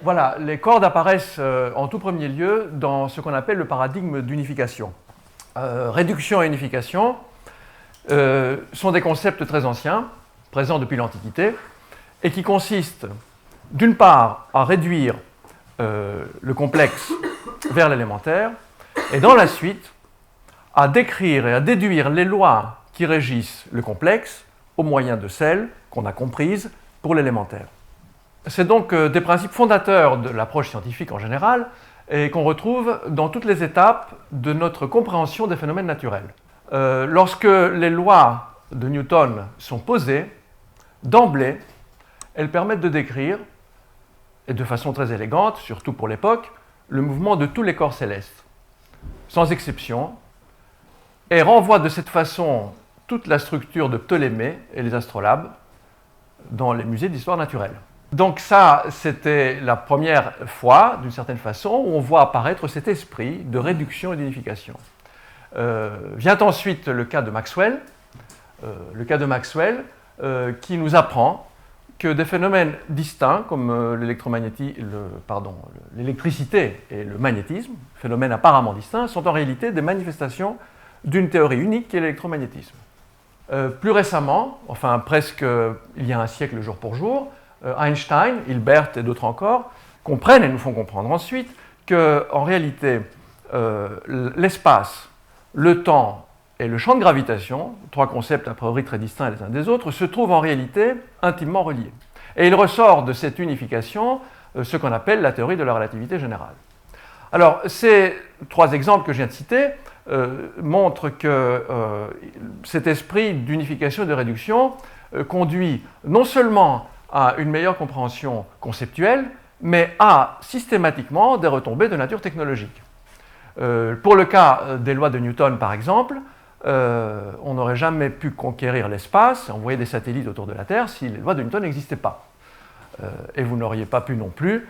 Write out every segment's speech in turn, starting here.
Voilà, les cordes apparaissent en tout premier lieu dans ce qu'on appelle le paradigme d'unification. Réduction et unification sont des concepts très anciens, présents depuis l'Antiquité, et qui consistent d'une part à réduire le complexe vers l'élémentaire, et dans la suite à décrire et à déduire les lois qui régissent le complexe au moyen de celles qu'on a comprises pour l'élémentaire. C'est donc des principes fondateurs de l'approche scientifique en général et qu'on retrouve dans toutes les étapes de notre compréhension des phénomènes naturels. Lorsque les lois de Newton sont posées, d'emblée, elles permettent de décrire, et de façon très élégante, surtout pour l'époque, le mouvement de tous les corps célestes, sans exception, et renvoient de cette façon toute la structure de Ptolémée et les astrolabes dans les musées d'histoire naturelle. Donc ça, c'était la première fois, d'une certaine façon, où on voit apparaître cet esprit de réduction et d'unification. Vient ensuite le cas de Maxwell, qui nous apprend que des phénomènes distincts, comme l'électricité et le magnétisme, phénomènes apparemment distincts, sont en réalité des manifestations d'une théorie unique qui est l'électromagnétisme. Plus récemment, enfin presque il y a un siècle jour pour jour, Einstein, Hilbert et d'autres encore comprennent et nous font comprendre ensuite qu'en réalité, l'espace, le temps et le champ de gravitation, trois concepts a priori très distincts les uns des autres, se trouvent en réalité intimement reliés. Et il ressort de cette unification ce qu'on appelle la théorie de la relativité générale. Alors, ces trois exemples que je viens de citer montrent que cet esprit d'unification et de réduction conduit non seulement à une meilleure compréhension conceptuelle, mais à systématiquement des retombées de nature technologique. Pour le cas des lois de Newton, par exemple, on n'aurait jamais pu conquérir l'espace, envoyer des satellites autour de la Terre, si les lois de Newton n'existaient pas. Et vous n'auriez pas pu non plus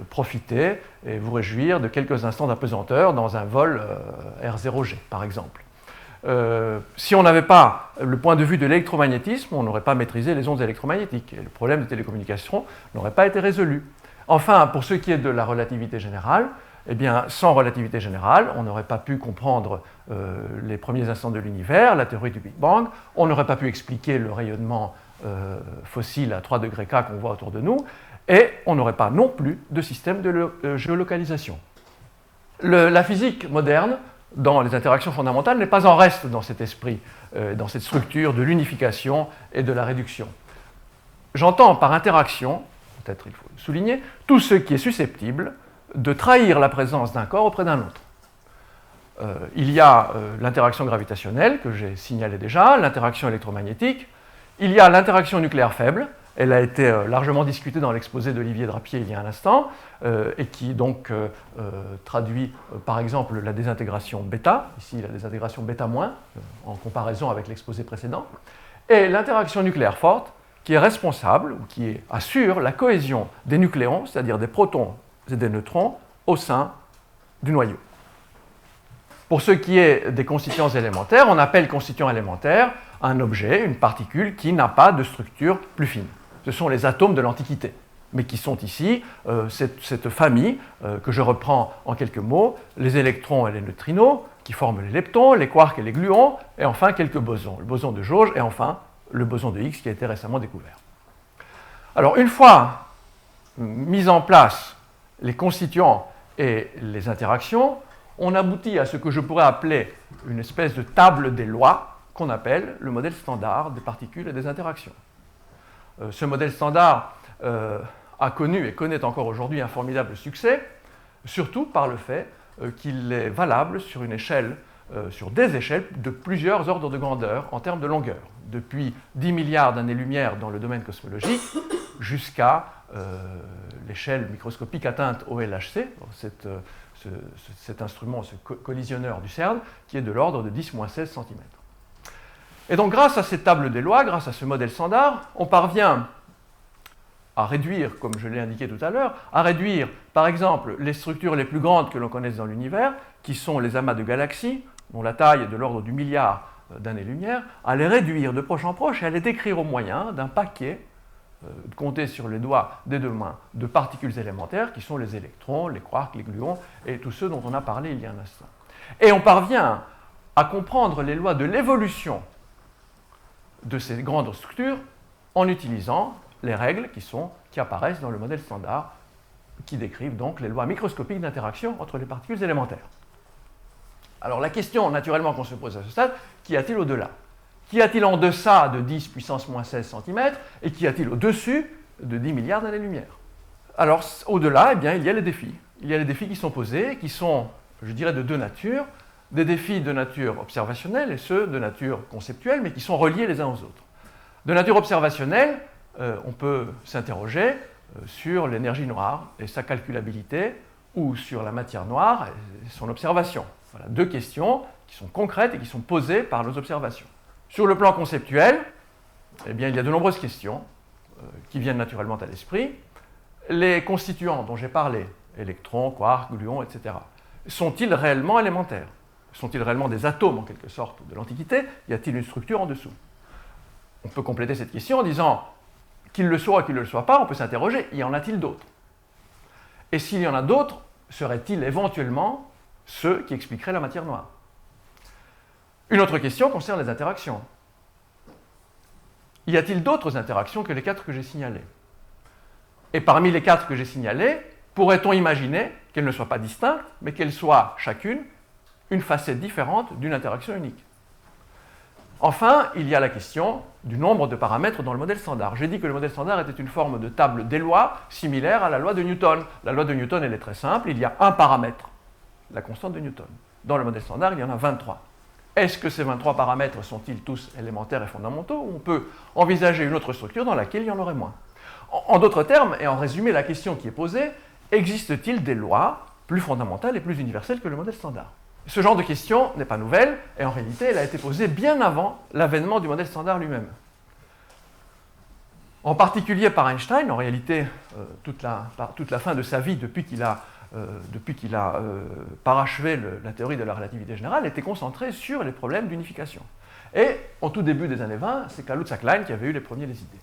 profiter et vous réjouir de quelques instants d'apesanteur dans un vol R0G, par exemple. Si on n'avait pas le point de vue de l'électromagnétisme, on n'aurait pas maîtrisé les ondes électromagnétiques et le problème de télécommunication n'aurait pas été résolu. Enfin, pour ce qui est de la relativité générale, eh bien, sans relativité générale, on n'aurait pas pu comprendre les premiers instants de l'univers, la théorie du Big Bang, on n'aurait pas pu expliquer le rayonnement fossile à 3 degrés K qu'on voit autour de nous, et on n'aurait pas non plus de système de géolocalisation. La physique moderne, dans les interactions fondamentales, n'est pas en reste dans cet esprit, dans cette structure de l'unification et de la réduction. J'entends par interaction, peut-être il faut le souligner, tout ce qui est susceptible de trahir la présence d'un corps auprès d'un autre. Il y a l'interaction gravitationnelle, que j'ai signalée déjà, l'interaction électromagnétique, il y a l'interaction nucléaire faible, elle a été largement discutée dans l'exposé d'Olivier Drapier il y a un instant, et qui donc traduit par exemple la désintégration bêta, ici la désintégration bêta-, en comparaison avec l'exposé précédent, et l'interaction nucléaire forte, qui est responsable, ou qui assure la cohésion des nucléons, c'est-à-dire des protons et des neutrons, au sein du noyau. Pour ce qui est des constituants élémentaires, on appelle constituant élémentaire un objet, une particule qui n'a pas de structure plus fine. Ce sont les atomes de l'Antiquité, mais qui sont ici cette famille que je reprends en quelques mots, les électrons et les neutrinos, qui forment les leptons, les quarks et les gluons, et enfin quelques bosons, le boson de jauge et enfin le boson de Higgs qui a été récemment découvert. Alors une fois mis en place les constituants et les interactions, on aboutit à ce que je pourrais appeler une espèce de table des lois qu'on appelle le modèle standard des particules et des interactions. Ce modèle standard a connu et connaît encore aujourd'hui un formidable succès, surtout par le fait qu'il est valable sur une échelle, sur des échelles de plusieurs ordres de grandeur en termes de longueur, depuis 10 milliards d'années-lumière dans le domaine cosmologique jusqu'à l'échelle microscopique atteinte au LHC, cet instrument, ce collisionneur du CERN, qui est de l'ordre de 10-16 cm. Et donc, grâce à cette table des lois, grâce à ce modèle standard, on parvient à réduire, comme je l'ai indiqué tout à l'heure, à réduire, par exemple, les structures les plus grandes que l'on connaisse dans l'univers, qui sont les amas de galaxies, dont la taille est de l'ordre du milliard d'années-lumière, à les réduire de proche en proche et à les décrire au moyen d'un paquet compter sur les doigts des deux mains de particules élémentaires qui sont les électrons, les quarks, les gluons et tous ceux dont on a parlé il y a un instant. Et on parvient à comprendre les lois de l'évolution de ces grandes structures en utilisant les règles qui apparaissent dans le modèle standard, qui décrivent donc les lois microscopiques d'interaction entre les particules élémentaires. Alors la question naturellement qu'on se pose à ce stade, qu'y a-t-il au-delà? Qu'y a-t-il en deçà de 10 puissance moins 16 cm et qu'y a-t-il au-dessus de 10 milliards d'années-lumière? Alors au-delà, eh bien, il y a les défis. Il y a les défis qui sont posés, qui sont, je dirais, de deux natures. Des défis de nature observationnelle et ceux de nature conceptuelle, mais qui sont reliés les uns aux autres. De nature observationnelle, on peut s'interroger sur l'énergie noire et sa calculabilité, ou sur la matière noire et son observation. Voilà, deux questions qui sont concrètes et qui sont posées par nos observations. Sur le plan conceptuel, eh bien, il y a de nombreuses questions qui viennent naturellement à l'esprit. Les constituants dont j'ai parlé, électrons, quarks, gluons, etc., sont-ils réellement élémentaires? Sont-ils réellement des atomes, en quelque sorte, de l'Antiquité? Y a-t-il une structure en dessous? On peut compléter cette question en disant qu'il le soit ou qu'il ne le soit pas, on peut s'interroger, y en a-t-il d'autres? Et s'il y en a d'autres, seraient-ils éventuellement ceux qui expliqueraient la matière noire? Une autre question concerne les interactions. Y a-t-il d'autres interactions que les 4 que j'ai signalées? Et parmi les 4 que j'ai signalées, pourrait-on imaginer qu'elles ne soient pas distinctes, mais qu'elles soient chacune une facette différente d'une interaction unique? Enfin, il y a la question du nombre de paramètres dans le modèle standard. J'ai dit que le modèle standard était une forme de table des lois similaire à la loi de Newton. La loi de Newton, elle est très simple, il y a un paramètre, la constante de Newton. Dans le modèle standard, il y en a 23. Est-ce que ces 23 paramètres sont-ils tous élémentaires et fondamentaux, ou on peut envisager une autre structure dans laquelle il y en aurait moins? En d'autres termes, et en résumé, la question qui est posée, existe-t-il des lois plus fondamentales et plus universelles que le modèle standard? Ce genre de question n'est pas nouvelle, et en réalité, elle a été posée bien avant l'avènement du modèle standard lui-même. En particulier par Einstein, en réalité, toute la fin de sa vie, depuis qu'il a parachevé la théorie de la relativité générale, était concentrée sur les problèmes d'unification. Et en tout début des années 20, c'est Kaluza-Klein qui avait eu les premiers idées.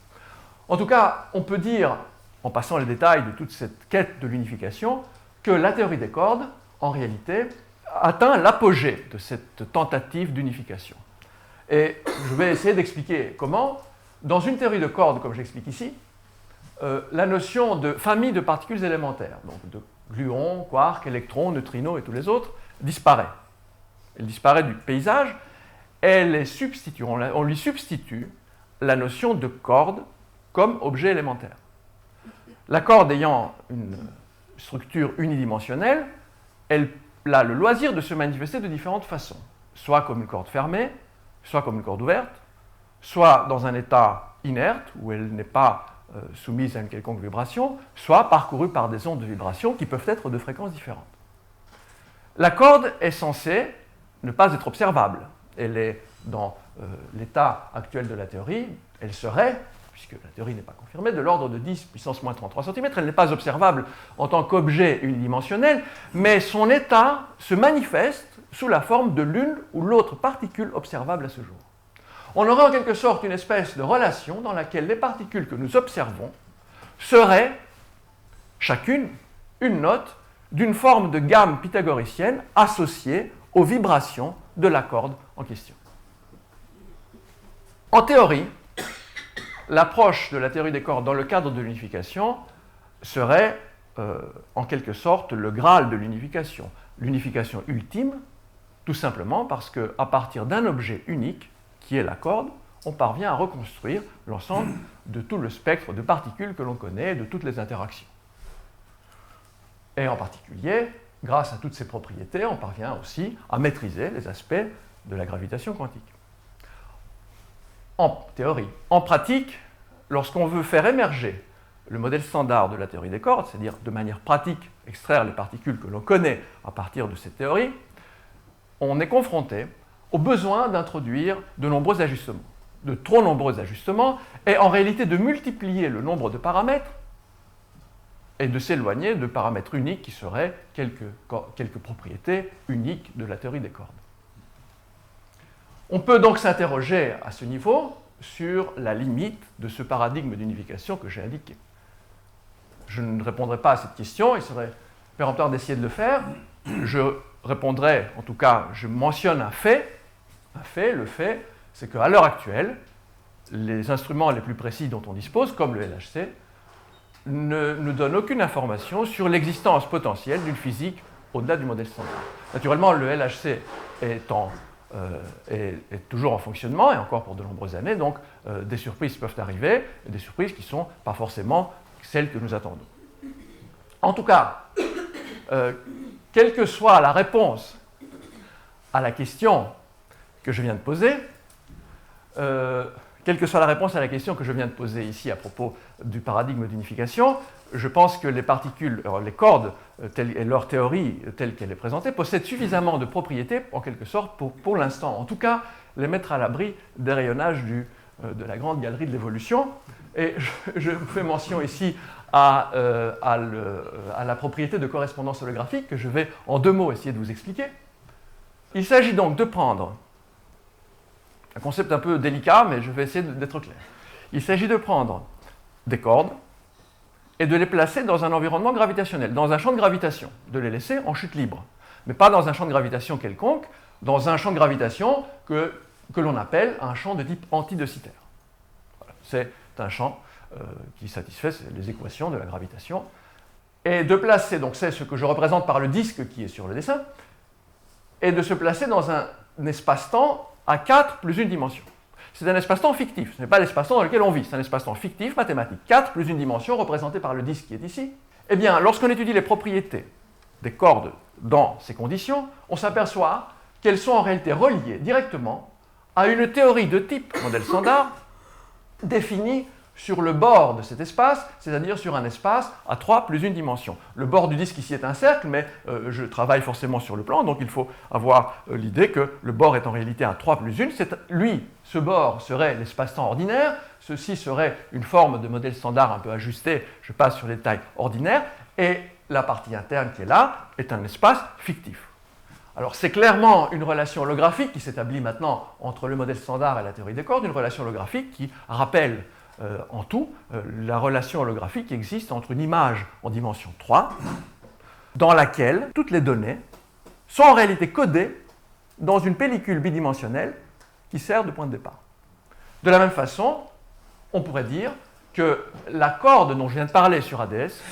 En tout cas, on peut dire, en passant les détails de toute cette quête de l'unification, que la théorie des cordes, en réalité, atteint l'apogée de cette tentative d'unification. Et je vais essayer d'expliquer comment, dans une théorie de cordes, comme j'explique ici, la notion de famille de particules élémentaires, donc de gluons, quarks, électrons, neutrinos et tous les autres, disparaît. Elle disparaît du paysage, on lui substitue la notion de corde comme objet élémentaire. La corde ayant une structure unidimensionnelle, elle a le loisir de se manifester de différentes façons, soit comme une corde fermée, soit comme une corde ouverte, soit dans un état inerte, où elle n'est pas soumise à une quelconque vibration, soit parcourue par des ondes de vibration qui peuvent être de fréquences différentes. La corde est censée ne pas être observable. Elle est, dans l'état actuel de la théorie, elle serait, puisque la théorie n'est pas confirmée, de l'ordre de 10 puissance moins 33 cm. Elle n'est pas observable en tant qu'objet unidimensionnel, mais son état se manifeste sous la forme de l'une ou l'autre particule observable à ce jour. On aurait en quelque sorte une espèce de relation dans laquelle les particules que nous observons seraient chacune une note d'une forme de gamme pythagoricienne associée aux vibrations de la corde en question. En théorie, l'approche de la théorie des cordes dans le cadre de l'unification serait en quelque sorte le Graal de l'unification. L'unification ultime, tout simplement parce qu'à partir d'un objet unique, qui est la corde, on parvient à reconstruire l'ensemble de tout le spectre de particules que l'on connaît, de toutes les interactions. Et en particulier, grâce à toutes ces propriétés, on parvient aussi à maîtriser les aspects de la gravitation quantique. En théorie. En pratique, lorsqu'on veut faire émerger le modèle standard de la théorie des cordes, c'est-à-dire de manière pratique extraire les particules que l'on connaît à partir de cette théorie, on est confronté au besoin d'introduire de nombreux ajustements, de trop nombreux ajustements, et en réalité de multiplier le nombre de paramètres et de s'éloigner de paramètres uniques qui seraient quelques propriétés uniques de la théorie des cordes. On peut donc s'interroger à ce niveau sur la limite de ce paradigme d'unification que j'ai indiqué. Je ne répondrai pas à cette question, il serait péremptoire d'essayer de le faire. Je répondrai, en tout cas, je mentionne un fait. Le fait, c'est qu'à l'heure actuelle, les instruments les plus précis dont on dispose, comme le LHC, ne nous donnent aucune information sur l'existence potentielle d'une physique au-delà du modèle standard. Naturellement, le LHC est toujours en fonctionnement, et encore pour de nombreuses années, donc des surprises peuvent arriver, et des surprises qui ne sont pas forcément celles que nous attendons. En tout cas, quelle que soit la réponse à la question que je viens de poser, ici à propos du paradigme d'unification, je pense que les particules, les cordes et leur théorie telle qu'elle est présentée possèdent suffisamment de propriétés, en quelque sorte, pour l'instant, en tout cas, les mettre à l'abri des rayonnages de la grande galerie de l'évolution. Et je fais mention ici à la propriété de correspondance holographique que je vais en 2 mots essayer de vous expliquer. Il s'agit donc de prendre un concept un peu délicat, mais je vais essayer d'être clair. Il s'agit de prendre des cordes et de les placer dans un environnement gravitationnel, dans un champ de gravitation, de les laisser en chute libre, mais pas dans un champ de gravitation quelconque, dans un champ de gravitation que l'on appelle un champ de type anti-de-Sitter. Voilà. C'est un champ qui satisfait les équations de la gravitation, et de placer, donc c'est ce que je représente par le disque qui est sur le dessin, et de se placer dans un espace-temps à 4 plus 1 dimension. C'est un espace-temps fictif, ce n'est pas l'espace-temps dans lequel on vit, c'est un espace-temps fictif mathématique. 4 plus 1 dimension représenté par le disque qui est ici. Eh bien, lorsqu'on étudie les propriétés des cordes dans ces conditions, on s'aperçoit qu'elles sont en réalité reliées directement à une théorie de type modèle standard définie sur le bord de cet espace, c'est-à-dire sur un espace à 3 plus 1 dimension. Le bord du disque ici est un cercle, mais je travaille forcément sur le plan, donc il faut avoir l'idée que le bord est en réalité un 3 plus 1. Ce bord serait l'espace-temps ordinaire, ceci serait une forme de modèle standard un peu ajusté, je passe sur les détails ordinaires, et la partie interne qui est là est un espace fictif. Alors c'est clairement une relation holographique qui s'établit maintenant entre le modèle standard et la théorie des cordes, une relation holographique qui rappelle en tout la relation holographique qui existe entre une image en dimension 3, dans laquelle toutes les données sont en réalité codées dans une pellicule bidimensionnelle qui sert de point de départ. De la même façon, on pourrait dire que la corde dont je viens de parler sur ADS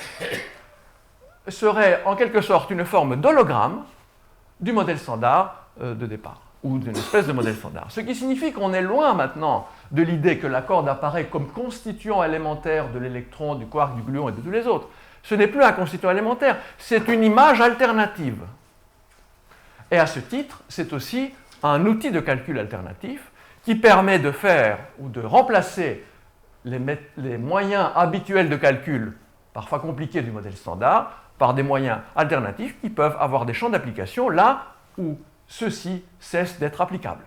serait en quelque sorte une forme d'hologramme du modèle standard de départ, ou d'une espèce de modèle standard. Ce qui signifie qu'on est loin maintenant de l'idée que la corde apparaît comme constituant élémentaire de l'électron, du quark, du gluon et de tous les autres. Ce n'est plus un constituant élémentaire, c'est une image alternative. Et à ce titre, c'est aussi un outil de calcul alternatif qui permet de faire ou de remplacer les moyens habituels de calcul, parfois compliqués du modèle standard, par des moyens alternatifs qui peuvent avoir des champs d'application là où ceux-ci cessent d'être applicables.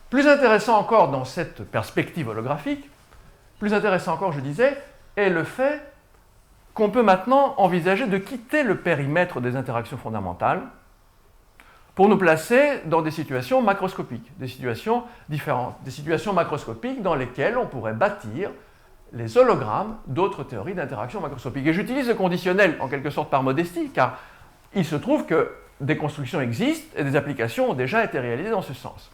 Plus intéressant encore dans cette perspective holographique, plus intéressant encore, je disais, est le fait qu'on peut maintenant envisager de quitter le périmètre des interactions fondamentales pour nous placer dans des situations macroscopiques, des situations différentes, des situations macroscopiques dans lesquelles on pourrait bâtir les hologrammes d'autres théories d'interaction macroscopique. Et j'utilise le conditionnel en quelque sorte par modestie, car il se trouve que des constructions existent et des applications ont déjà été réalisées dans ce sens.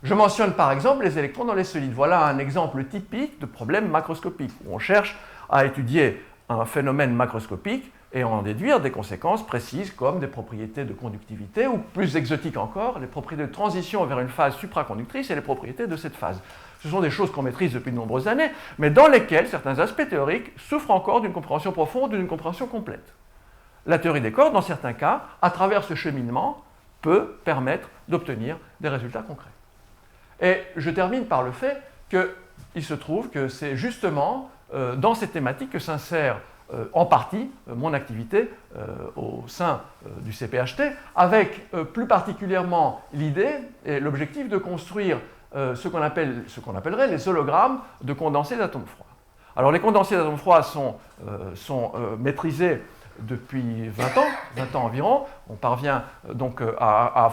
Je mentionne par exemple les électrons dans les solides. Voilà un exemple typique de problème macroscopique, où on cherche à étudier un phénomène macroscopique et en déduire des conséquences précises comme des propriétés de conductivité, ou plus exotiques encore, les propriétés de transition vers une phase supraconductrice et les propriétés de cette phase. Ce sont des choses qu'on maîtrise depuis de nombreuses années, mais dans lesquelles certains aspects théoriques souffrent encore d'une compréhension profonde ou d'une compréhension complète. La théorie des cordes, dans certains cas, à travers ce cheminement, peut permettre d'obtenir des résultats concrets. Et je termine par le fait qu'il se trouve que c'est justement dans cette thématique que s'insère en partie mon activité au sein du CPHT, avec plus particulierement l'idée et l'objectif de construire ce qu'on appellerait les hologrammes de condensés d'atomes froids. Alors les condensés d'atomes froids sont maîtrisés depuis 20 ans environ. On parvient donc à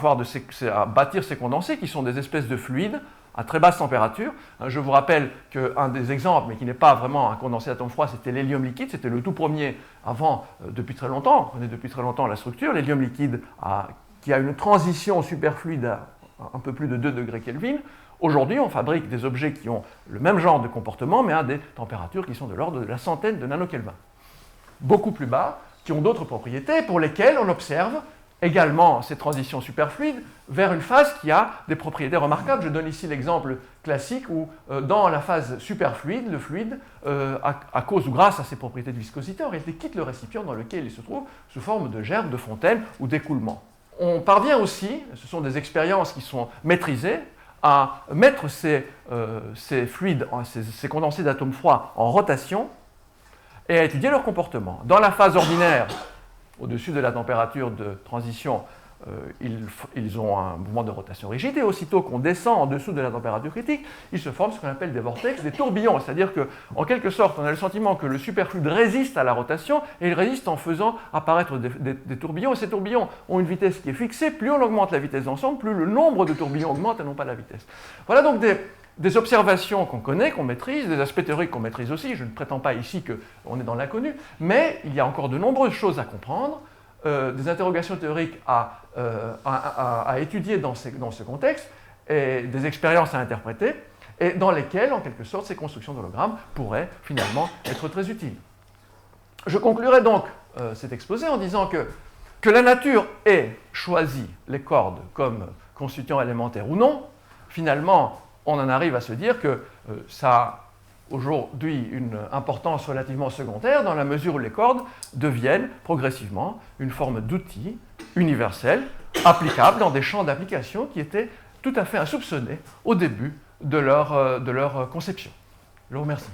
bâtir ces condensés qui sont des espèces de fluides à très basse température. Je vous rappelle qu'un des exemples, mais qui n'est pas vraiment un condensé d'atomes froids, c'était l'hélium liquide, c'était le tout premier avant, depuis très longtemps, on connaît depuis très longtemps la structure. L'hélium liquide qui a une transition superfluide à un peu plus de 2 degrés Kelvin. Aujourd'hui, on fabrique des objets qui ont le même genre de comportement, mais à des températures qui sont de l'ordre de la centaine de nanokelvin. Beaucoup plus bas, qui ont d'autres propriétés, pour lesquelles on observe également ces transitions superfluides vers une phase qui a des propriétés remarquables. Je donne ici l'exemple classique où, dans la phase superfluide, le fluide, à cause ou grâce à ses propriétés de viscosité, en réalité quitte le récipient dans lequel il se trouve sous forme de gerbe, de fontaine ou d'écoulement. On parvient aussi, ce sont des expériences qui sont maîtrisées, à mettre ces fluides, ces condensés d'atomes froids en rotation et à étudier leur comportement. Dans la phase ordinaire, au-dessus de la température de transition, ils ont un mouvement de rotation rigide, et aussitôt qu'on descend en dessous de la température critique, il se forme ce qu'on appelle des vortex, des tourbillons. C'est-à-dire qu'en quelque sorte, on a le sentiment que le superfluide résiste à la rotation, et il résiste en faisant apparaître des tourbillons. Et ces tourbillons ont une vitesse qui est fixée. Plus on augmente la vitesse d'ensemble, plus le nombre de tourbillons augmente et non pas la vitesse. Voilà donc des observations qu'on connaît, qu'on maîtrise, des aspects théoriques qu'on maîtrise aussi. Je ne prétends pas ici qu'on est dans l'inconnu, mais il y a encore de nombreuses choses à comprendre, des interrogations théoriques à étudier dans ce contexte, et des expériences à interpréter, et dans lesquelles, en quelque sorte, ces constructions d'hologrammes pourraient finalement être très utiles. Je conclurai donc cet exposé en disant que la nature ait choisi les cordes comme constituants élémentaires ou non. Finalement, on en arrive à se dire que ça a aujourd'hui une importance relativement secondaire dans la mesure où les cordes deviennent progressivement une forme d'outil universel, applicable dans des champs d'application qui étaient tout à fait insoupçonnés au début de leur conception. Je vous remercie.